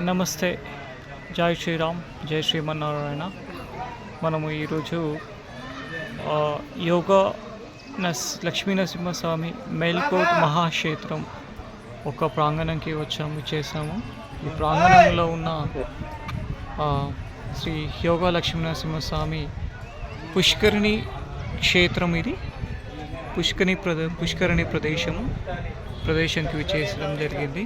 నమస్తే. జై శ్రీరామ్, జై శ్రీమన్నారాయణ. మనము ఈరోజు యోగా లక్ష్మీ నరసింహస్వామి మేల్కోట్ మహాక్షేత్రం ఒక ప్రాంగణంకి చేసాము. ఈ ప్రాంగణంలో ఉన్న శ్రీ యోగా లక్ష్మీ నరసింహస్వామి పుష్కరిణి క్షేత్రం. ఇది పుష్కరిణి ప్రదేశానికి విచ్చేసడం జరిగింది.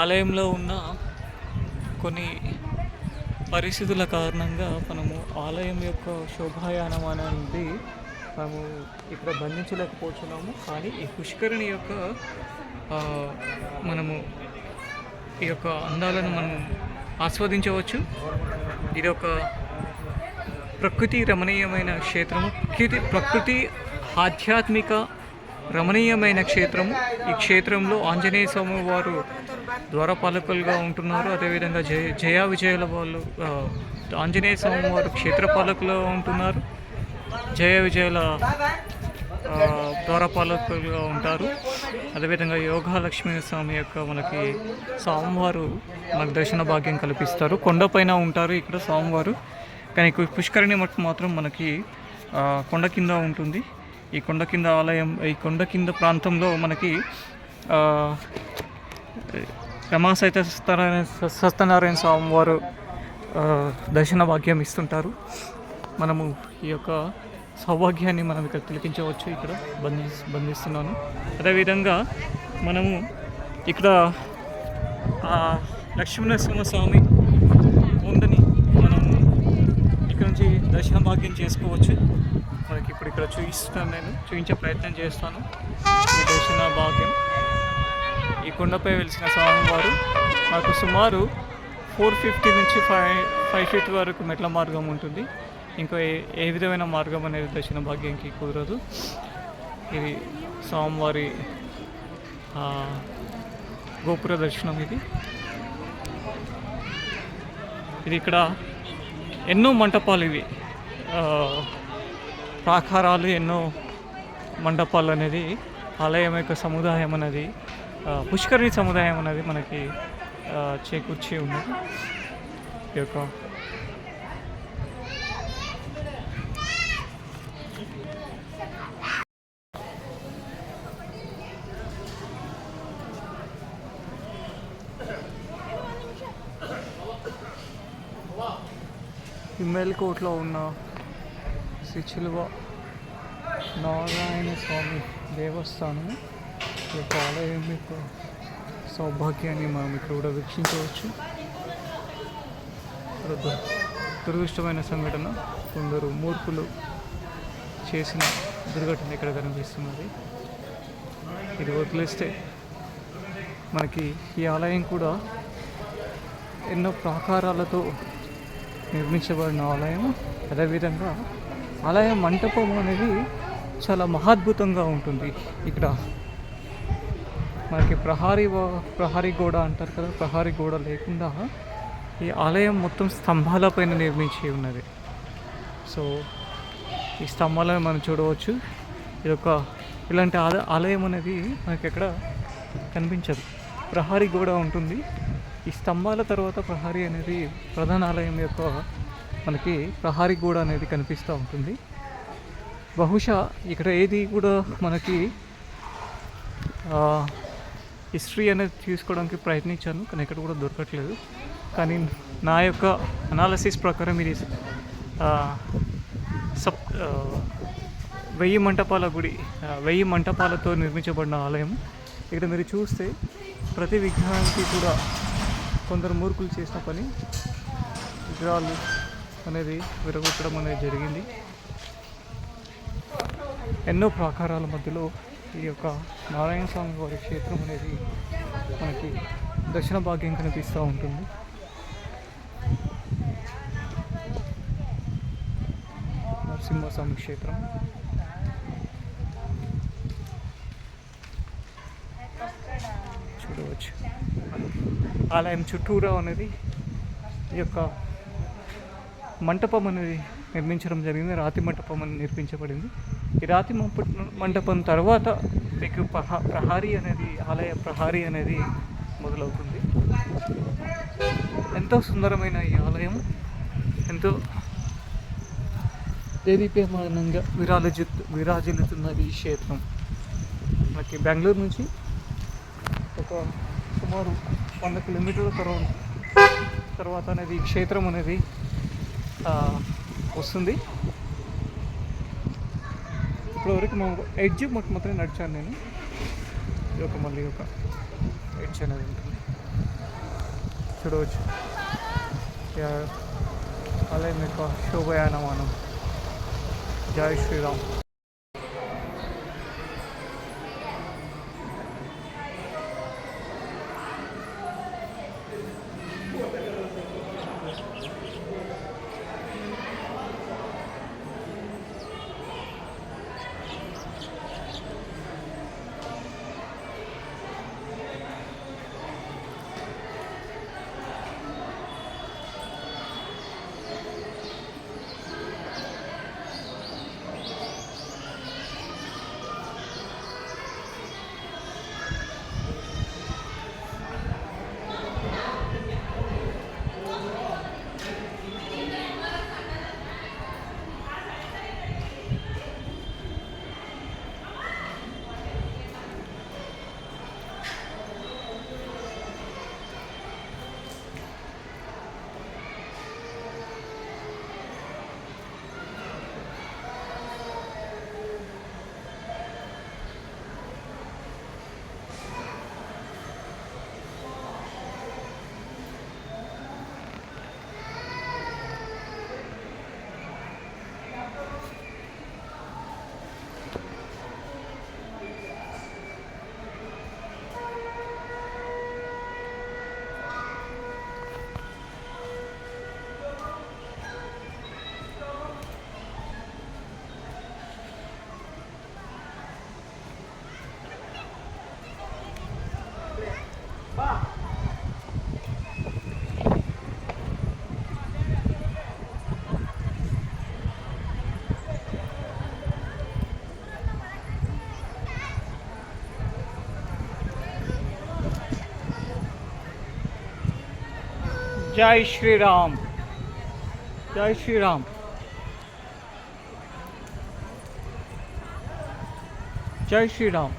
ఆలయంలో ఉన్న కొన్ని పరిస్థితుల కారణంగా మనము ఆలయం యొక్క శోభాయానం అనేది మనము ఇక్కడ బంధించలేకపోతున్నాము. కానీ ఈ పుష్కరిణి యొక్క మనము ఈ యొక్క అందాలను మనం ఆస్వాదించవచ్చు. ఇది ఒక ప్రకృతి రమణీయమైన క్షేత్రము, ప్రకృతి ఆధ్యాత్మిక రమణీయమైన క్షేత్రము. ఈ క్షేత్రంలో ఆంజనేయ స్వామి వారు ద్వారపాలకులుగా ఉంటున్నారు. అదేవిధంగా జయ విజయాల వాళ్ళు ఆంజనేయ స్వామి వారు క్షేత్రపాలకులుగా ఉంటున్నారు. జయ విజయాల ద్వారపాలకులుగా ఉంటారు. అదేవిధంగా యోగా లక్ష్మీ స్వామి యొక్క మనకి స్వామివారు మనకు దర్శన భాగ్యం కల్పిస్తారు. కొండపైన ఉంటారు ఇక్కడ స్వామివారు. కానీ పుష్కరిణి మఠం మాత్రం మనకి కొండ కింద ఉంటుంది. ఈ కొండ కింద ఆలయం, ఈ కొండ కింద ప్రాంతంలో మనకి రమాసహిత సత్యనారాయణ స్వామి వారు దర్శన భాగ్యం ఇస్తుంటారు. మనము ఈ యొక్క సౌభాగ్యాన్ని మనం ఇక్కడ తిలకించవచ్చు. ఇక్కడ బంధిస్తున్నాను. అదేవిధంగా మనము ఇక్కడ లక్ష్మీనరసింహస్వామి ఉందని మనము ఇక్కడ నుంచి దర్శన భాగ్యం చేసుకోవచ్చు. మనకి ఇప్పుడు ఇక్కడ చూపించే ప్రయత్నం చేస్తాను. ఈ దర్శన భాగ్యం ఈ కొండపై వెలిసిన స్వామివారు నాకు సుమారు 450 నుంచి 5 ఫీట్ వరకు మెట్ల మార్గం ఉంటుంది. ఇంకా ఏ విధమైన మార్గం అనేది దర్శన భాగ్యంకి కుదరదు. ఇది స్వామివారి గోపుర దర్శనం. ఇది ఇక్కడ ఎన్నో మంటపాలు, ఇవి ప్రాకారాలు, ఎన్నో మండపాలు అనేది ఆలయం యొక్క సముదాయం అనేది పుష్కరిణి సముదాయం అనేది మనకి చేకూర్చి ఉన్నది. ఈ యొక్క మేల్కోట్లో ఉన్న శ్రీ చిలువ నారాయణ స్వామి దేవస్థానము యొక్క ఆలయం యొక్క సౌభాగ్యాన్ని మనం ఇక్కడ కూడా వీక్షించవచ్చు. దురదృష్టమైన సంఘటన, కొందరు మూర్ఖులు చేసిన దుర్ఘటన ఇక్కడ కనిపిస్తున్నది. ఇది వదిలేస్తే మనకి ఈ ఆలయం కూడా ఎన్నో ప్రాకారాలతో నిర్మించబడిన ఆలయం. అదేవిధంగా ఆలయం మంటపం అనేది చాలా మహాద్భుతంగా ఉంటుంది. ఇక్కడ మనకి ప్రహారీ గోడ అంటారు కదా, ప్రహారీ గోడ లేకుండా ఈ ఆలయం మొత్తం స్తంభాలపైన నిర్మించి ఉన్నది. సో ఈ స్తంభాలను మనం చూడవచ్చు. ఇలాంటి ఆలయం అనేది మనకి ఎక్కడ కనిపించదు. ప్రహారీ గోడ ఉంటుంది. ఈ స్తంభాల తర్వాత ప్రహారీ అనేది ప్రధాన ఆలయం యొక్క మనకి ప్రహారీ గోడ అనేది కనిపిస్తూ ఉంటుంది. బహుశా ఇక్కడ ఏది కూడా మనకి హిస్టరీ అనేది తీసుకోవడానికి ప్రయత్నించాను, కానీ ఇక్కడ కూడా దొరకట్లేదు. కానీ నా యొక్క అనాలసిస్ ప్రకారం ఇది 1000 మంటపాల గుడి, 1000 మంటపాలతో నిర్మించబడిన ఆలయం. ఇక్కడ మీరు చూస్తే ప్రతి విగ్రహానికి కూడా కొందరు మూర్ఖులు చేసిన పని, విగ్రహాలు అనేది విరగొట్టడం అనేది జరిగింది. ఎన్నో ప్రాకారాల మధ్యలో ఈ యొక్క నారాయణ స్వామి వారి క్షేత్రం అనేది మనకి దర్శన భాగ్యం కనిపిస్తూ ఉంటుంది. నరసింహస్వామి క్షేత్రం చూడవచ్చు. ఆలయం చుట్టూరా అనేది ఈ యొక్క మంటపం అనేది నిర్మించడం జరిగింది. రాతి మంటపం అని నిర్మించబడింది. ఈ రాతి మంటపం తర్వాత మీకు ప్రహారీ అనేది, ఆలయ ప్రహారీ అనేది మొదలవుతుంది. ఎంతో సుందరమైన ఈ ఆలయం ఎంతో దేదీప్యమానంగా విరాజిల్లుతున్నది ఈ క్షేత్రం. మనకి బెంగళూరు నుంచి ఒక సుమారు 100 కిలోమీటర్ల తర్వాత అనేది ఈ క్షేత్రం అనేది వస్తుంది. ఇప్పటివరకు మా ఎడ్జ్ మాత్రమే నడిచాను నేను. ఇది మళ్ళీ ఒక ఎడ్జ్ అనేది ఉంటుంది, చూడవచ్చు. ఆలయం యొక్క శోభయానమానం. జై శ్రీరామ్. జై శ్రీరామ్. జై శ్రీరామ్. జై శ్రీరామ్.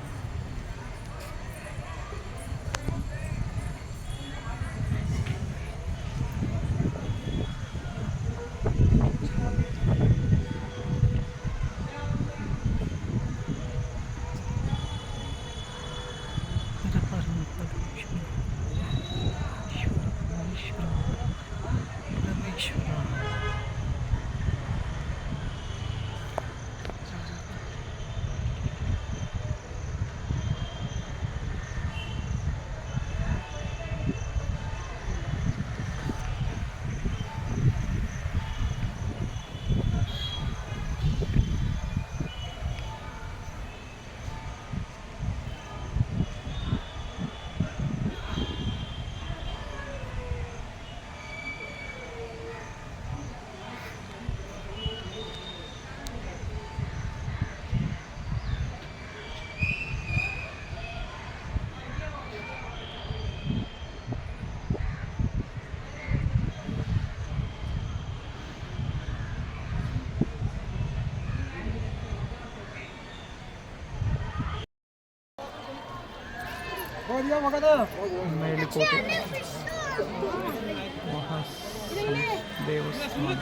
మేలుకోట దేవస్థానం.